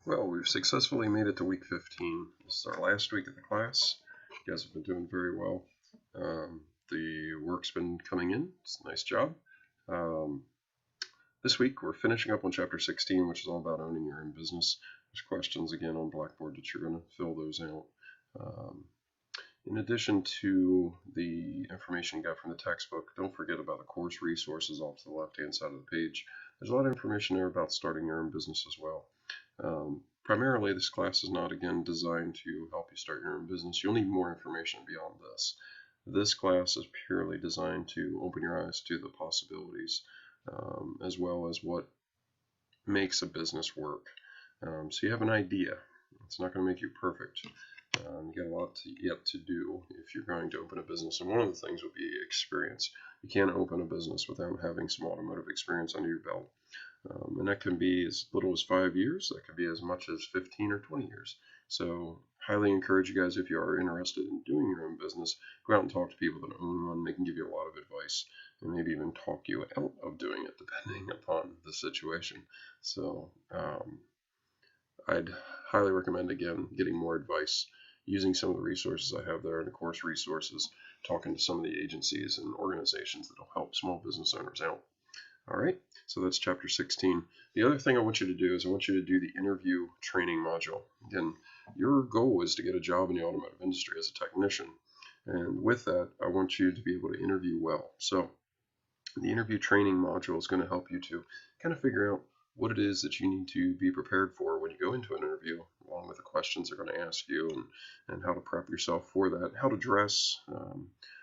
Well, we've successfully made it to week 15. This is our last week of the class. You guys have been doing very well. The work's been coming in. It's a nice job. Um, this week we're finishing up on chapter 16, which is all about owning your own business. There's questions again on Blackboard that you're going to fill those out. In addition to the information you got from the textbook, don't forget about the course resources off to the left-hand side of the page. There's a lot of information there about starting your own business as well. Primarily, this class is not, again, designed to help you start your own business. You'll need more information beyond this. This class is purely designed to open your eyes to the possibilities, as well as what makes a business work. So you have an idea. It's not going to make you perfect. You got a lot yet to do if you're going to open a business, and one of the things will be experience. You can't open a business without having some automotive experience under your belt, and that can be as little as 5 years. That could be as much as 15 or 20 years. So highly encourage you guys, if you are interested in doing your own business, go out and talk to people that own one. They can give you a lot of advice and maybe even talk you out of doing it depending upon the situation. So I'd highly recommend, again, getting more advice, using some of the resources I have there and the course resources, talking to some of the agencies and organizations that will help small business owners out. All right, so that's chapter 16. The other thing I want you to do is I want you to do the interview training module. Again, your goal is to get a job in the automotive industry as a technician. And with that, I want you to be able to interview well. So the interview training module is going to help you to kind of figure out what it is that you need to be prepared for when you go into an interview, along with the questions they're going to ask you, and how to prep yourself for that, how to dress,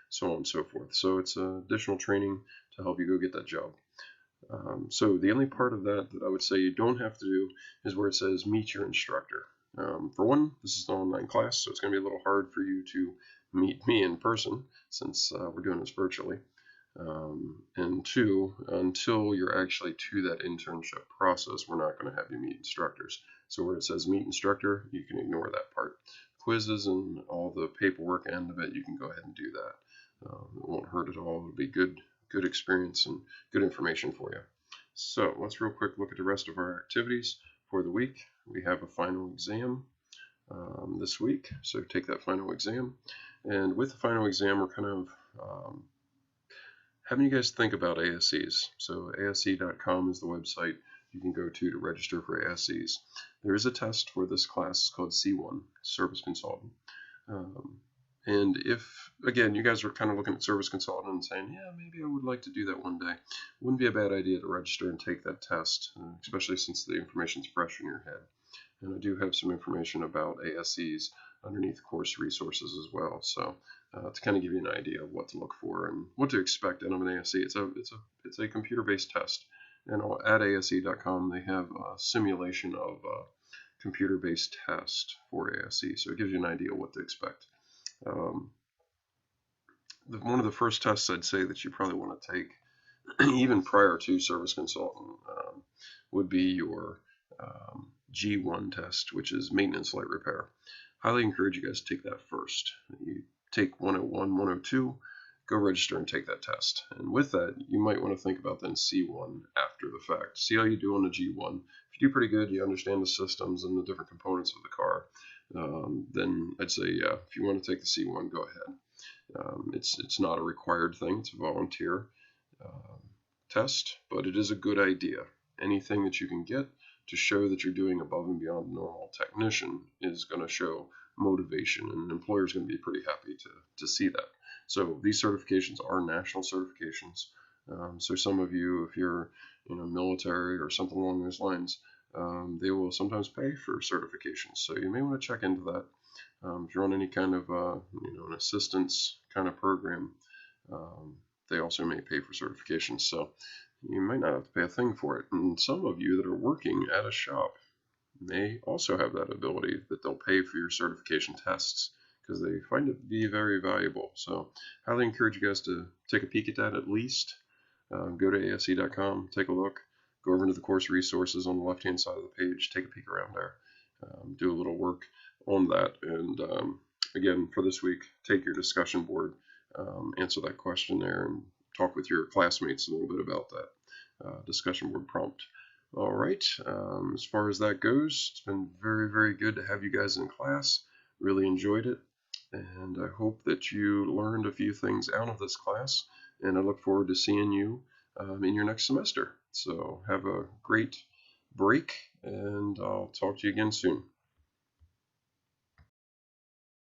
so on and so forth. So it's additional training to help you go get that job. So the only part of that I would say you don't have to do is where it says meet your instructor. For one, this is an online class, so it's going to be a little hard for you to meet me in person since we're doing this virtually. And two, until you're actually to that internship process, we're not going to have you meet instructors. So where it says meet instructor, you can ignore that part. Quizzes and all the paperwork end of it, you can go ahead and do that. It won't hurt at all. It'll be good experience and good information for you. So let's real quick look at the rest of our activities for the week. We have a final exam this week, so take that final exam. And with the final exam, we're kind of having you guys think about ASEs. So ASE.com is the website you can go to register for ASEs. There is a test for this class. It's called C1, Service Consultant. And if, again, you guys are kind of looking at service consultant and saying, yeah, maybe I would like to do that one day, wouldn't be a bad idea to register and take that test, especially since the information's fresh in your head. And I do have some information about ASEs underneath course resources as well. So to kind of give you an idea of what to look for and what to expect out of an ASE, it's a computer-based test. And at ASE.com, they have a simulation of a computer-based test for ASE. So it gives you an idea of what to expect. One of the first tests I'd say that you probably want to take, even prior to service consultant, would be your G1 test, which is maintenance light repair. Highly encourage you guys to take that first. You take 101, 102, go register and take that test. And with that, you might want to think about then C1 after the fact. See how you do on the G1. If you do pretty good, you understand the systems and the different components of the car, then I'd say, yeah, if you want to take the C1, go ahead. It's not a required thing. It's a volunteer test, but it is a good idea. Anything that you can get to show that you're doing above and beyond a normal technician is going to show motivation, and an employer is going to be pretty happy to see that. So these certifications are national certifications. So some of you, if you're military or something along those lines, they will sometimes pay for certifications. So you may want to check into that. If you're on any kind of an assistance kind of program, they also may pay for certifications. So you might not have to pay a thing for it. And some of you that are working at a shop may also have that ability that they'll pay for your certification tests because they find it to be very valuable. So I highly encourage you guys to take a peek at that at least. Go to ASE.com, take a look, go over to the course resources on the left-hand side of the page, take a peek around there, do a little work on that. And again, for this week, take your discussion board, answer that question there, and talk with your classmates a little bit about that discussion board prompt. All right, as far as that goes, it's been very, very good to have you guys in class. Really enjoyed it, and I hope that you learned a few things out of this class, and I look forward to seeing you in your next semester. So have a great break, and I'll talk to you again soon.